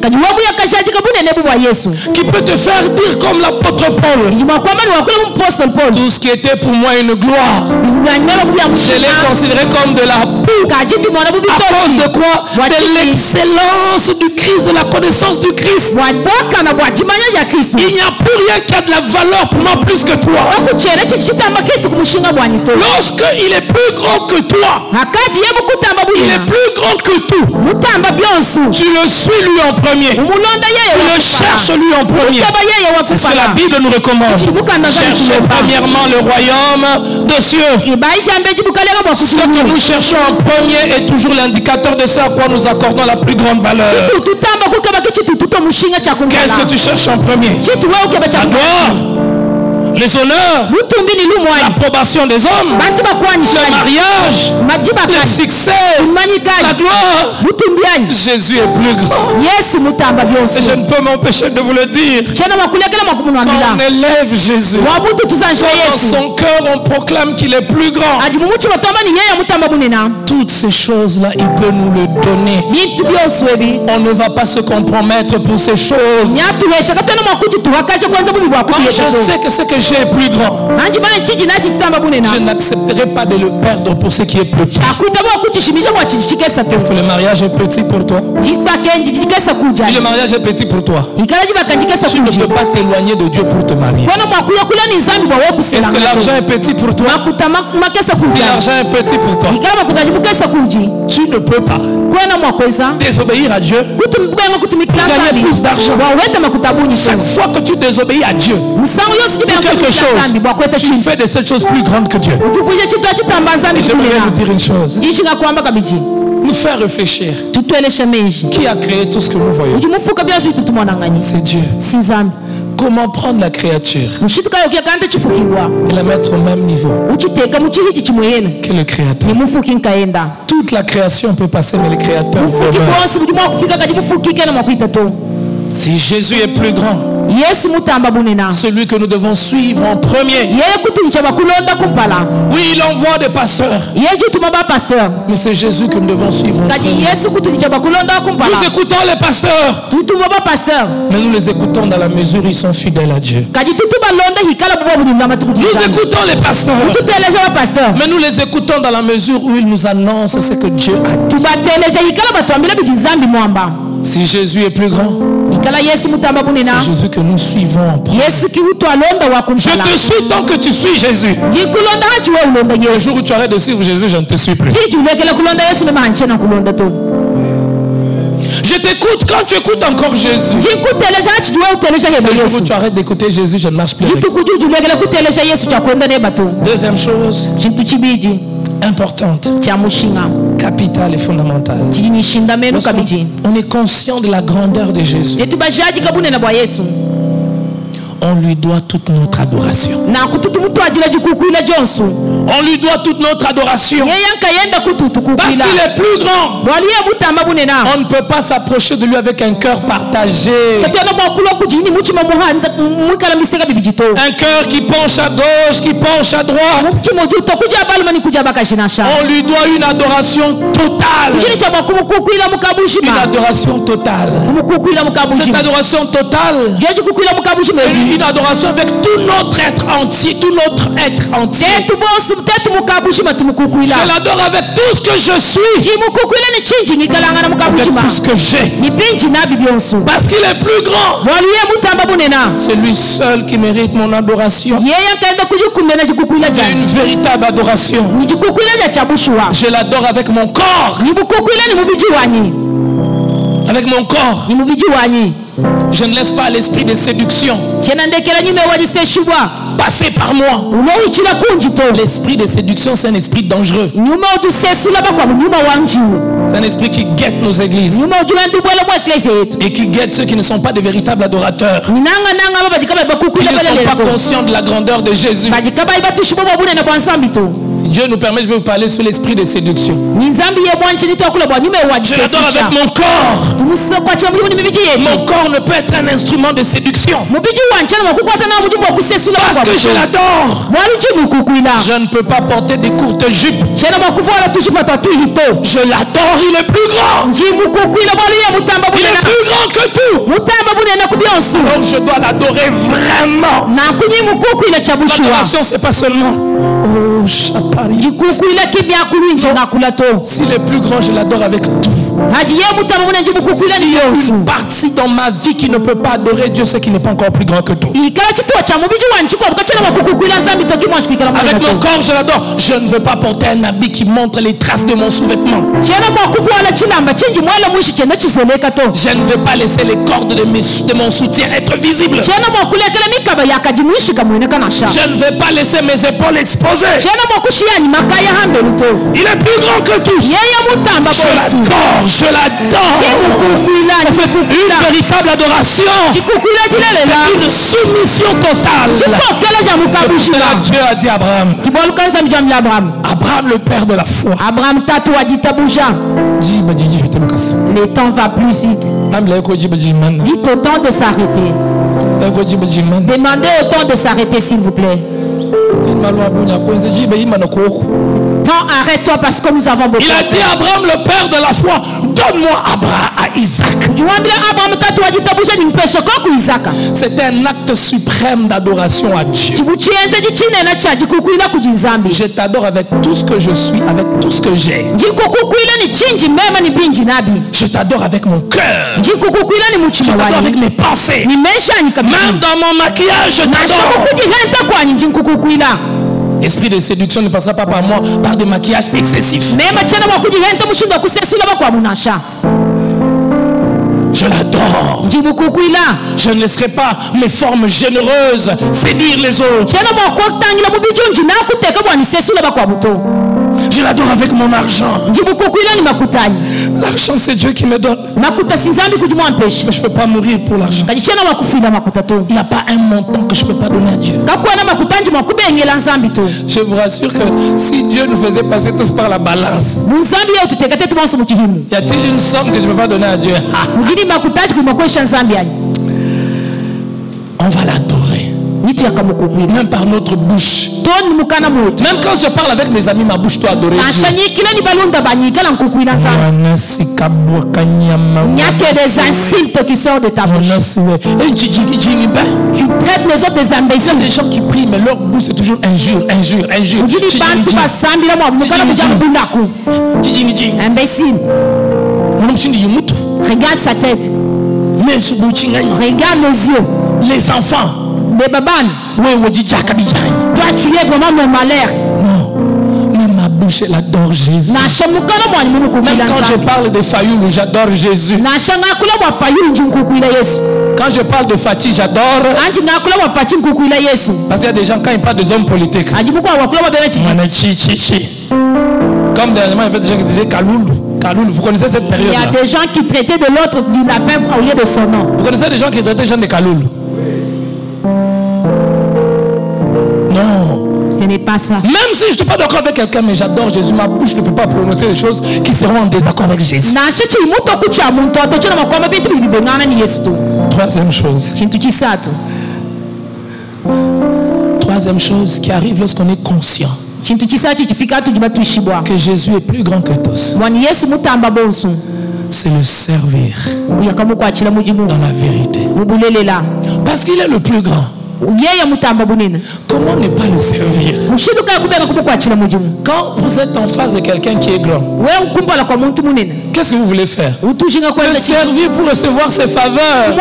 qui peut te faire dire comme l'apôtre Paul, tout ce qui était pour moi une gloire, je l'ai considéré comme de la boue. À cause de quoi? De l'excellence du Christ, de la connaissance du Christ. Il n'y a plus rien qui a de la valeur pour moi plus que toi. Lorsqu'il est plus grand que toi, il est plus grand que tout. Tu le suis lui en premier. Tu le cherches lui en premier. C'est ce que la Bible nous recommande. Cherchez premièrement le royaume de cieux. Ce que nous cherchons en premier est toujours l'indicateur de ce à quoi nous accordons la plus grande valeur. Qu'est-ce que tu cherches en premier? La gloire, les honneurs, l'approbation des hommes, le mariage, le succès, la gloire. Jésus est plus grand. Et je ne peux m'empêcher de vous le dire. Quand on élève Jésus, dans son cœur on proclame qu'il est plus grand. Toutes ces choses-là, il peut nous le donner. On ne va pas se compromettre pour ces choses. Moi, je sais que ce que j'ai est plus grand. Je n'accepterai pas de le perdre pour ce qui est petit. Est-ce que le mariage est petit pour toi? Si le mariage est petit pour toi, tu ne peux pas t'éloigner de Dieu pour te marier. Est-ce que l'argent est petit pour toi? Si l'argent est petit pour toi, tu ne peux pas désobéir à Dieu pour gagner plus d'argent. Chaque fois que tu désobéis à Dieu pour quelque chose, tu fais de cette chose plus grande que Dieu. Et j'aimerais vous dire une chose, nous faire réfléchir. Qui a créé tout ce que nous voyons? C'est Dieu. Comment prendre la créature et la mettre au même niveau que le Créateur? Toute la création peut passer, mais le Créateur demeure. Si Jésus est plus grand, celui que nous devons suivre en premier. Oui, il envoie des pasteurs, mais c'est Jésus que nous devons suivre en premier. Nous écoutons les pasteurs, mais nous les écoutons dans la mesure où ils sont fidèles à Dieu. Nous écoutons les pasteurs, mais nous les écoutons dans la mesure où ils nous annoncent ce que Dieu a dit. Si Jésus est plus grand, c'est Jésus que nous suivons en premier. Je te suis tant que tu suis Jésus. Le jour où tu arrêtes de suivre Jésus, je ne te suis plus. Je t'écoute quand tu écoutes encore Jésus. Le jour où tu arrêtes d'écouter Jésus, je ne marche plus avec. Deuxième chose importante, capitale et fondamentale. On est conscient de la grandeur de Jésus. On lui doit toute notre adoration. On lui doit toute notre adoration. Parce qu'il est plus grand. On ne peut pas s'approcher de lui avec un cœur partagé. Un cœur qui penche à gauche, qui penche à droite. On lui doit une adoration totale. Une adoration totale. Cette adoration totale, c'est une adoration avec tout notre être entier, tout notre être entier. Je l'adore avec tout ce que je suis, avec tout ce que j'ai, parce qu'il est plus grand. C'est lui seul qui mérite mon adoration. J'ai une véritable adoration. Je l'adore avec mon corps. Avec mon corps. Je ne laisse pas l'esprit de séduction passer par moi. L'esprit de séduction, c'est un esprit dangereux. C'est un esprit qui guette nos églises et qui guette ceux qui ne sont pas des véritables adorateurs. Ils ne sont pas conscients de la grandeur de Jésus. Si Dieu nous permet, je vais vous parler sur l'esprit de séduction. Je l'adore avec mon corps. Mon corps ne peut être un instrument de séduction. Parce que je l'adore. Je ne peux pas porter des courtes jupes. Je l'adore, il est plus grand. Il est plus grand que tout. Donc je dois l'adorer vraiment. L'adoration, c'est pas seulement s'il est plus grand, je l'adore avec tout. S'il y a une partie dans ma vie qui ne peut pas adorer Dieu, c'est qu'il n'est pas encore plus grand que tout. Avec mon corps, je l'adore. Je ne veux pas porter un habit qui montre les traces de mon sous-vêtement. Je ne veux pas laisser les cordes de mon soutien être visibles. Je ne veux pas laisser mes épaules exposées. Il est plus grand que tous. Je l'adore, je l'adore. Une véritable adoration. C'est une soumission totale. Dieu a dit à Abraham. Abraham, le père de la foi. Le temps va plus vite. Dites au temps de s'arrêter. Demandez au temps de s'arrêter, s'il vous plaît. Tant arrête-toi parce que nous avons beaucoup. Il a dit à Abraham, le père de la foi, donne-moi à Isaac. C'était un acte suprême d'adoration à Dieu. Je t'adore avec tout ce que je suis, avec tout ce que j'ai. Je t'adore avec mon cœur. Je t'adore avec mes pensées. Même dans mon maquillage, je t'adore. Esprit de séduction ne passera pas par moi par des maquillages excessifs. Je l'adore. Je ne laisserai pas mes formes généreuses séduire les autres. Je l'adore avec mon argent. L'argent, c'est Dieu qui me donne. Mais je ne peux pas mourir pour l'argent. Il n'y a pas un montant que je ne peux pas donner à Dieu. Je vous rassure que si Dieu nous faisait passer tous par la balance, y a-t-il une somme que je ne peux pas donner à Dieu? On va l'adorer. Même par notre bouche. Même quand je parle avec mes amis, ma bouche doit adorer Dieu. Il n'y a que des insultes qui sortent de ta bouche. Tu traites les autres des imbéciles. Il y a des gens qui prient, mais leur bouche c'est toujours injure, injure, injure. Imbécile. Regarde sa tête. Regarde les yeux. Les enfants. Les babanes. Toi tu es vraiment mon malheur. Non. Mais ma bouche elle adore Jésus. Même quand je parle de Fayoulou, j'adore Jésus. Quand je parle de Fatih, j'adore. Parce qu'il y a des gens, quand ils parlent des hommes politiques, comme dernièrement, il y avait des gens qui disaient Kaloulou. Kaloulou, vous connaissez cette période? Il y a des gens qui traitaient de l'autre du lapin au lieu de son nom. Vous connaissez des gens qui traitaient des gens de Kaloulou? Non. Ce n'est pas ça. Même si je ne suis pas d'accord avec quelqu'un, mais j'adore Jésus, ma bouche ne peut pas prononcer des choses qui seront en désaccord avec Jésus. Troisième chose. Troisième chose qui arrive lorsqu'on est conscient que Jésus est plus grand que tous. C'est le servir dans la vérité. Parce qu'il est le plus grand. Comment ne pas le servir? Quand vous êtes en face de quelqu'un qui est grand, qu'est-ce que vous voulez faire? Le servir pour recevoir ses faveurs.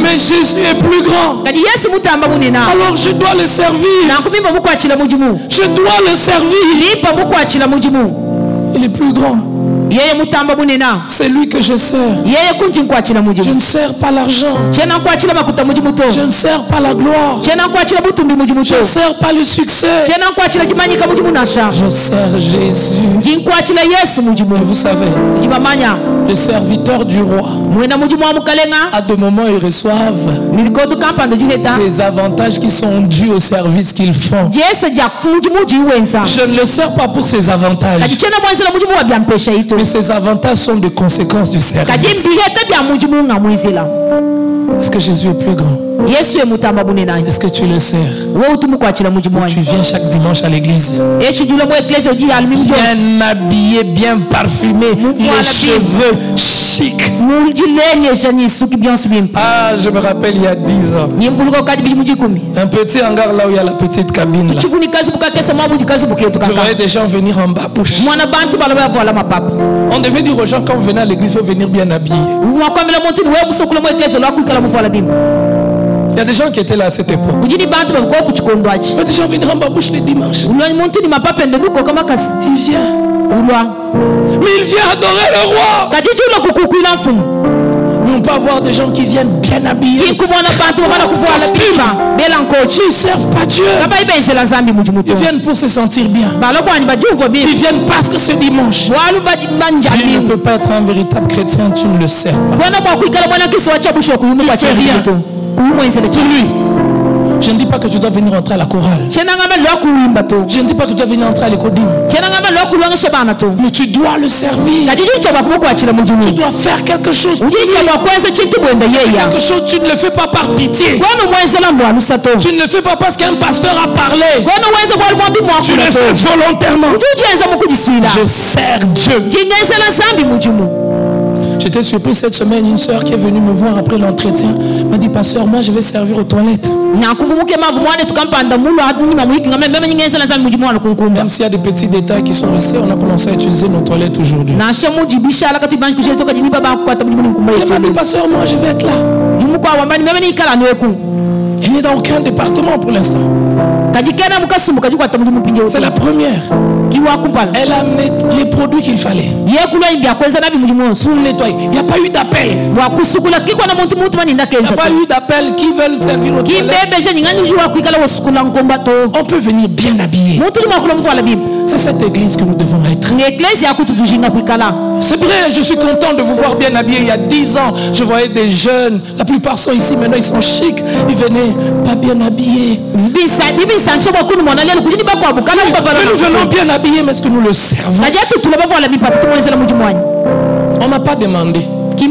Mais Jésus est plus grand. Alors je dois le servir. Je dois le servir. Il est plus grand. C'est lui que je sers. Je ne sers pas l'argent. Je ne sers pas la gloire. Je ne sers pas le succès. Je sers Jésus. Et vous savez, les serviteurs du roi, à de moments, ils reçoivent des avantages qui sont dus au service qu'ils font. Je ne le sers pas pour ces avantages, mais ces avantages sont des conséquences du service. Est-ce que Jésus est plus grand? Est-ce que tu le sers? Tu viens chaque dimanche à l'église, bien habillé, bien parfumé, les cheveux chic. Ah, je me rappelle il y a 10 ans, un petit hangar là où il y a la petite cabine là. Tu voyais des gens venir en bas bouche. On devait dire aux gens, quand vous venez à l'église, il faut venir bien habillé. Il y a des gens qui étaient là à cette époque. Il y a des gens venir en bas bouche les dimanches. Il vient. Mais il vient adorer le roi. Mais on peut avoir des gens qui viennent bien habillés. Ils ne servent pas Dieu. Ils viennent pour se sentir bien. Ils viennent parce que c'est dimanche. Tu ne peux pas être un véritable chrétien, tu ne le sers pas. Il ne fait rien. Pour lui. Je ne dis pas que tu dois venir entrer à la chorale. Je ne dis pas que tu dois venir entrer à l'écodime. Mais tu dois le servir. Tu dois faire quelque chose. Quelque chose, tu ne le fais pas par pitié. Tu ne le fais pas parce qu'un pasteur a parlé. Tu le fais volontairement. Je sers Dieu. J'étais surpris cette semaine, une soeur qui est venue me voir après l'entretien m'a dit, pasteur, moi je vais servir aux toilettes. Même s'il y a des petits détails qui sont restés, on a commencé à utiliser nos toilettes aujourd'hui. Elle m'a dit, pasteur, moi je vais être là. Elle n'est dans aucun département pour l'instant. C'est la première. Elle a mis les produits qu'il fallait pour nettoyer. Il n'y a pas eu d'appel. Il n'y a pas eu d'appel qui veulent servir au toilette. On peut venir bien habillé. C'est cette église que nous devons être. C'est vrai, je suis content de vous voir bien habillé. Il y a 10 ans, je voyais des jeunes. La plupart sont ici, maintenant ils sont chics. Ils venaient pas bien habillés. Mais nous venons bien habillés, mais est-ce que nous le servons? On n'a pas demandé. Tu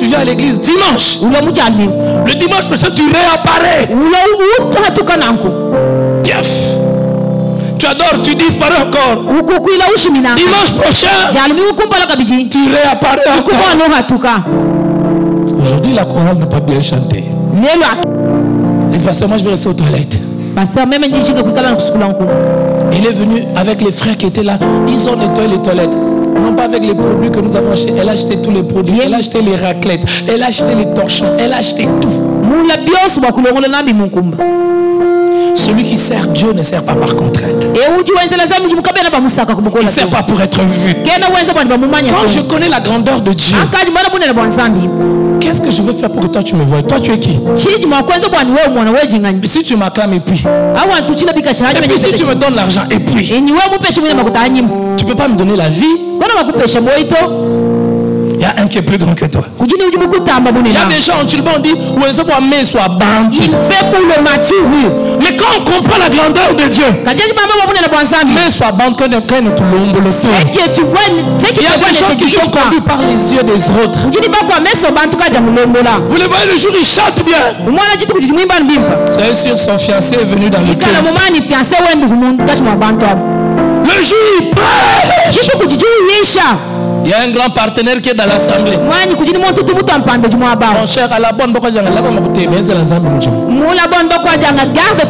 viens à l'église dimanche. Le dimanche prochain, tu réapparais. Piaf. Tu adores, tu disparais encore. Dimanche prochain, tu réapparais encore. Aujourd'hui, la chorale n'a pas bien chanté. Et pasteur, moi je vais rester aux toilettes. Il est venu avec les frères qui étaient là. Ils ont nettoyé les toilettes. Non pas avec les produits que nous avons achetés. Elle a acheté tous les produits. Elle a acheté les raclettes. Elle a acheté les torchons. Elle a acheté tout. Celui qui sert Dieu ne sert pas par contrainte. Il ne sert pas pour être vu. Quand je connais la grandeur de Dieu, qu'est-ce que je veux faire pour que toi tu me vois? Toi tu es qui? Mais si tu m'acclames et puis si tu me donnes l'argent et puis tu ne peux pas me donner la vie. Il y a un qui est plus grand que toi. Il y a des gens en Tulba, on dit il fait pour le mature. Mais quand on comprend la grandeur de Dieu, mais soit bande quand il y a des gens qui sont conduits par les yeux des autres. Vous le voyez le jour, il chante bien. C'est sûr, son fiancé est venu dans le cœur. Le jour, il prêche. Il y a un grand partenaire qui est dans l'assemblée. Mon cher, à la bonne garde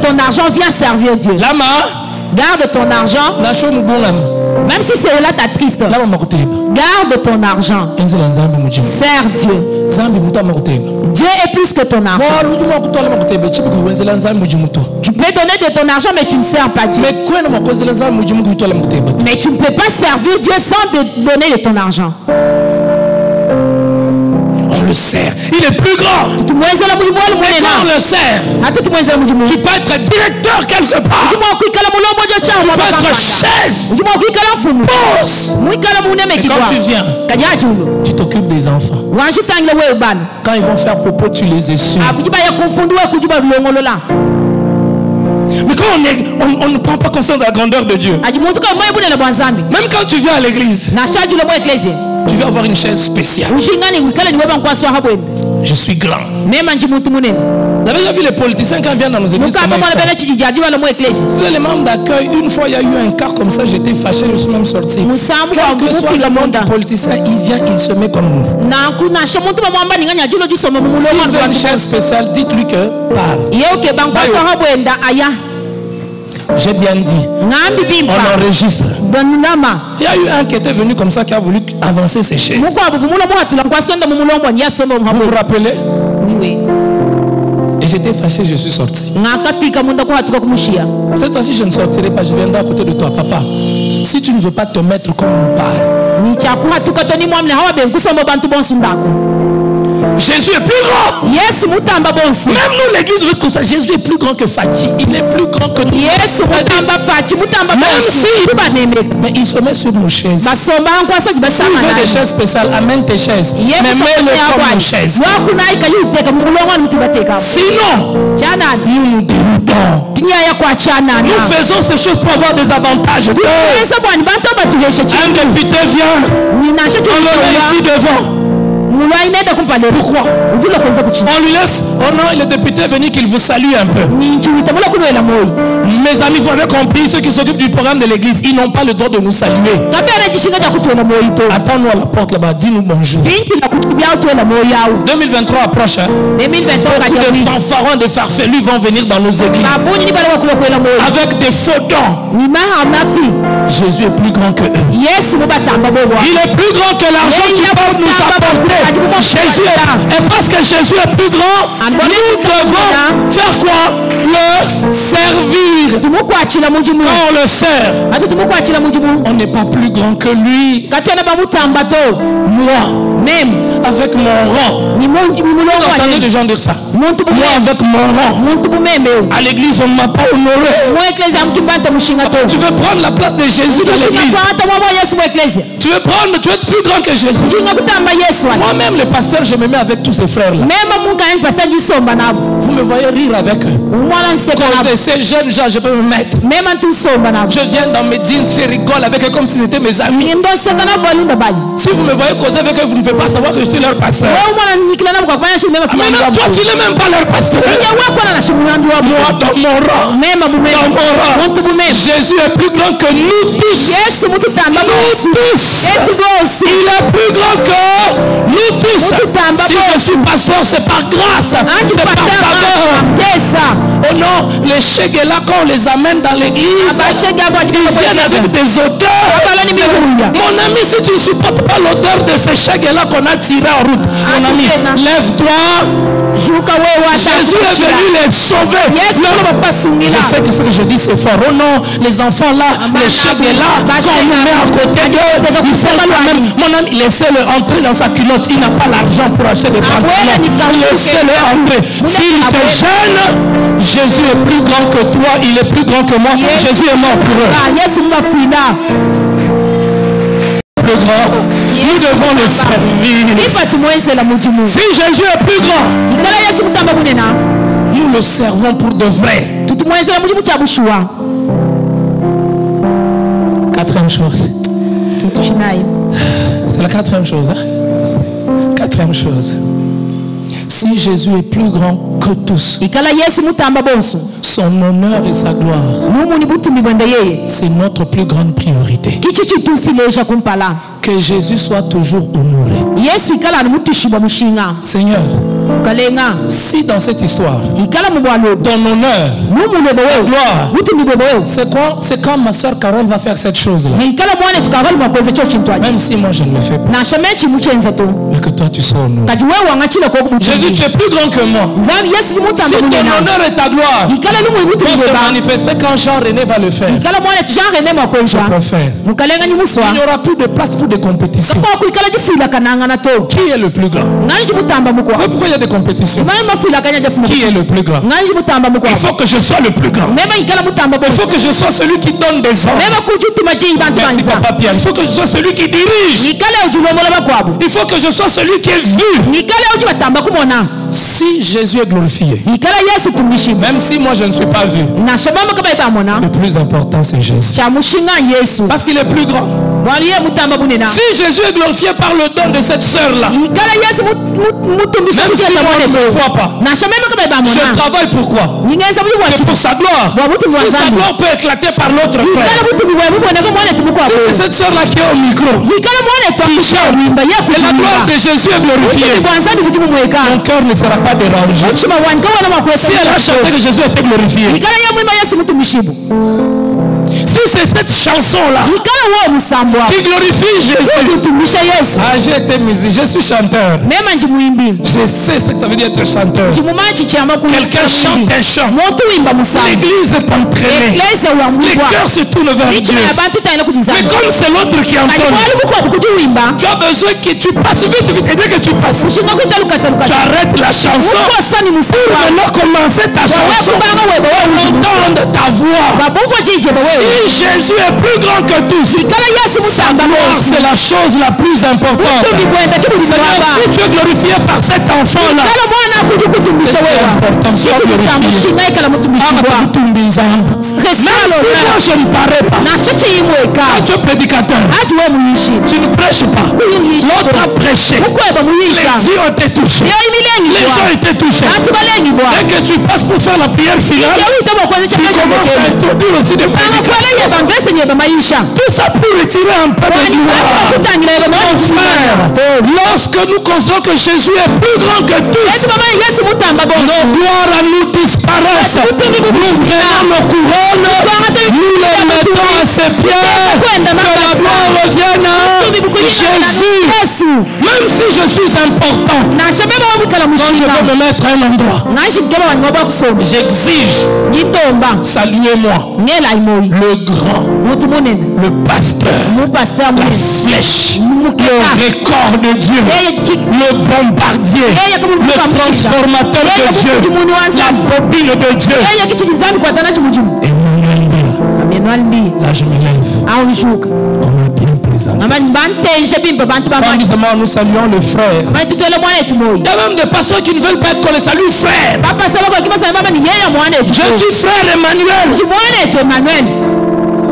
ton argent, viens servir Dieu. Garde ton argent. Même si c'est là ta triste, garde ton argent. Sers Dieu. Dieu est plus que ton argent. Tu peux donner de ton argent, mais tu ne sers pas Dieu. Mais tu ne peux pas servir Dieu sans donner de ton argent. On le sert. Il est plus grand. Mais quand on le sert, tu peux être directeur quelque part. Tu peux être chef, boss. Mais quand tu viens, tu t'occupes des enfants. Quand ils vont faire popo, tu les essuies. Mais quand on ne prend pas conscience de la grandeur de Dieu, même quand tu viens à l'église, tu vas avoir une chaise spéciale. Je suis grand. Vous avez déjà vu les politiciens quand ils viennent dans nos églises? Les membres d'accueil, une fois il y a eu un cas comme ça, j'étais fâché, je suis même sorti. Quel que soit le monde politicien, il vient, il se met comme nous. S'il veut une chaise spéciale, dites-lui que parle. J'ai bien dit. On enregistre. Il y a eu un qui était venu comme ça qui a voulu avancer ses chaises. Vous vous rappelez? Oui. Et j'étais fâché, je suis sorti. Cette fois-ci, je ne sortirai pas, je viendrai à côté de toi, papa. Si tu ne veux pas te mettre comme nous parle. Jésus est plus grand. Même nous, l'église de votre conseil, Jésus est plus grand que Fati. Il est plus grand que nous. Même si, mais il se met sur nos chaises. Si tu veux des chaises spéciales, amène tes chaises. Mais mets-le comme nos chaises. Sinon, nous nous déroutons. Nous faisons ces choses pour avoir des avantages. Un député vient. On le met ici devant. Pourquoi? On lui laisse, oh non, le député est venu qu'il vous salue un peu. Mes amis, vous avez compris, ceux qui s'occupent du programme de l'église, ils n'ont pas le droit de nous saluer. Attends-nous à la porte là-bas, dis-nous bonjour. 2023 approche. Beaucoup de fanfarons, de farfelus vont venir dans nos églises avec des faux dons. Jésus est plus grand que eux. Il est plus grand que l'argent qu'ils peuvent nous apporter. Jésus est là. Et parce que Jésus est plus grand, nous devons faire quoi? Le servir. Quand on le sert, on n'est pas plus grand que lui. Moi, même avec mon rang. Vous entendez des gens dire ça? Moi avec mon rang. À l'église, on ne m'a pas honoré. Tu veux prendre la place de Jésus dans l'église? Tu veux être plus grand que Jésus? Moi-même, le pasteur, je me mets avec tous ces frères-là. Vous me voyez rire avec eux. Quand ces jeunes gens, je peux me mettre. Je viens dans mes jeans, je rigole avec eux comme si c'était mes amis. Si vous me voyez causer avec eux, vous ne pouvez pas savoir que je suis leur pasteur. Maintenant, toi, tu n'es même pas leur pasteur. Moi, dans mon rang, Jésus est plus grand que nous tous. Nous tous. Il est plus grand que nous tous. Si je suis pasteur, c'est par grâce. C'est par faveur. Oh non, les Shegela, quand on les amène dans l'église, ils viennent avec des odeurs. Mon ami, si tu ne supportes pas l'odeur de ces Shegela qu'on a tiré en route, mon ami, lève-toi. Jésus est venu les sauver. Je sais que ce que je dis c'est fort. Oh non, les enfants là, les Shegela, quand on nous met à côté d'eux, il faut quand même, mon ami, laissez-le entrer dans sa culotte. Il n'a pas l'argent pour acheter des pantalons. Laissez-le entrer. S'il te gêne, Jésus est plus grand que toi, il est plus grand que moi. Jésus est mort pour eux. Plus grand, nous devons le servir. Si Jésus est plus grand, nous le servons pour de vrai. Quatrième chose. C'est la quatrième chose. Hein? Quatrième chose. Si Jésus est plus grand que tous, son honneur et sa gloire, c'est notre plus grande priorité. Que Jésus soit toujours honoré. Seigneur, Si dans cette histoire, ton honneur, ta gloire, c'est quoi? C'est quand ma soeur Carole va faire cette chose-là. Même si moi je ne le fais pas. Mais que toi tu sois honoré. Jésus, tu es plus grand que moi. Si ton honneur et ta gloire vont se manifester quand Jean-René va le faire, je peux faire. Il n'y aura plus de place pour des compétitions. Qui est le plus grand? Pourquoi il y a des compétitions? Qui est le plus grand? Il faut que je sois le plus grand. Il faut que je sois celui qui donne des ordres. Merci Papa Pierre. Il faut que je sois celui qui dirige. Il faut que je sois celui qui est vu. Si Jésus est glorifié, même si moi je ne suis pas vu, le plus important c'est Jésus. Parce qu'il est plus grand. Si Jésus est glorifié par le don de cette sœur-là, même si moi je ne le vois pas, je travaille pourquoi? C'est pour sa gloire. Si sa gloire peut éclater par l'autre frère, si c'est cette sœur-là qui est au micro, qui chante, et la gloire de Jésus est glorifiée, mon cœur ne sera pas dérangé. Si elle a chanté que Jésus était glorifié, si c'est cette chanson-là qui glorifie Jésus, j'ai été musicien, je suis chanteur. Je sais ce que ça veut dire être chanteur. Quelqu'un chante un chant, l'église est entraînée, les cœurs se tournent vers Dieu. Mais comme c'est l'autre qui entend, tu as besoin que tu passes vite, et dès que tu passes, tu arrêtes la chanson pour maintenant commencer ta chanson. Entendre ta voix. Si Jésus est plus grand que tous, sa gloire c'est la chose la plus importante. Seigneur, si tu es glorifié par cet enfant-là, c'est important, sois glorifié. Même si moi je ne parais pas, quand tu es prédicateur, tu ne prêches pas. L'autre a prêché, les yeux ont été touchés, les gens étaient touchés. Dès que tu passes pour faire la prière finale, tu commences à introduire aussi des prédications. Tout ça pour retirer un peu de gloire. Mon frère, lorsque nous considérons que Jésus est plus grand que tous, nos gloires à nous disparaissent. Nous prenons nos couronnes, nous les mettons à ses pieds. Que la gloire revienne à Jésus. Même si je suis important, quand je veux me mettre à un endroit, j'exige, saluez-moi, le grand, le pasteur, la flèche, le record de Dieu, le bombardier, le transformateur de Dieu, la bobine de Dieu. Emmanuel Mbia. Là je me lève. On est bien présent. Nous saluons le frère. Il y a même des pasteurs qui ne veulent pas être qu'on les salue frère. Je suis frère Emmanuel.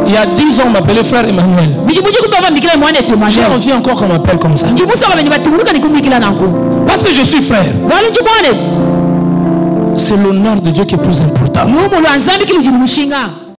Il y a 10 ans, on m'appelait frère Emmanuel. J'ai envie encore qu'on m'appelle comme ça. Parce que je suis frère. C'est l'honneur de Dieu qui est plus important.